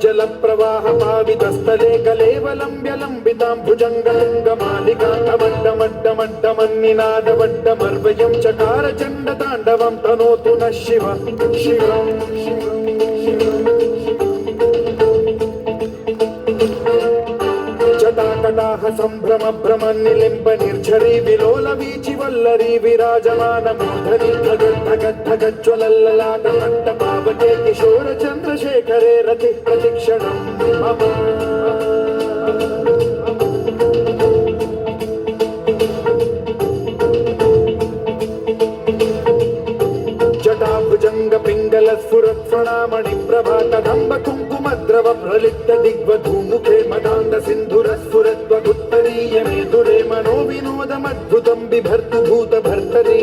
जल प्रवाह पावितस्थले कलेवलम्ब्य लम्बितां भुजङ्गतुङ्गमालिका टमड्डमड्डमड्डमन्निनादवड्डमर्वयं चकार चण्डताण्डवं तनोतु नः शिव शिवम् जटाकटाह सम्भ्रम भ्रमन्निलिम्ब निर्झरी विलोल वीचि वल्लरी विराजमान मूर्धनि धगद्धगद्धगज्ज्वलल्ललाटमट्टपावके किशोर चन्द्रशेखरे रति प्रतिक्षणम् मम जटाभुजंग पिंगल स्फुरत्फणामणि प्रभा कदम्ब कुंकुमद्रव प्रलिप्त दिग्वधूमुखे मदान्ध सिन्धुर स्फुरद्वगुत्तरीय मेधुरे मनो विनोदमद्भुतं बिभर्तु भूत भर्तरी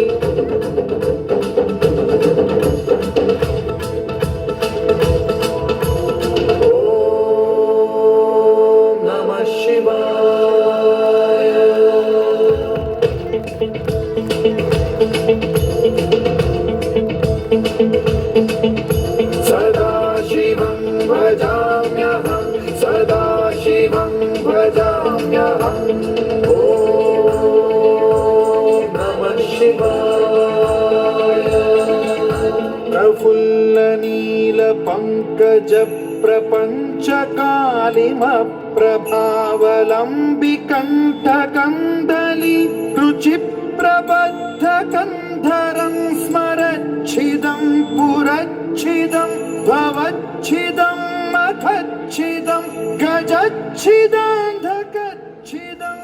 ओम नमः शिवाय सदाशिवं भजाम्यहं सदाशिवं भजाम्यहम् ॐ नमः शिवाय प्रफुल्लनीलपङ्कज प्रपञ्चकालिमप्रभावलम्बिकण्ठकन्दली रुचिप्रबद्धकन्धरं स्मरच्छिदं पुरच्छिदं भवच्छिदं मखच्छिदं गजच्छिदं धकच्छिदं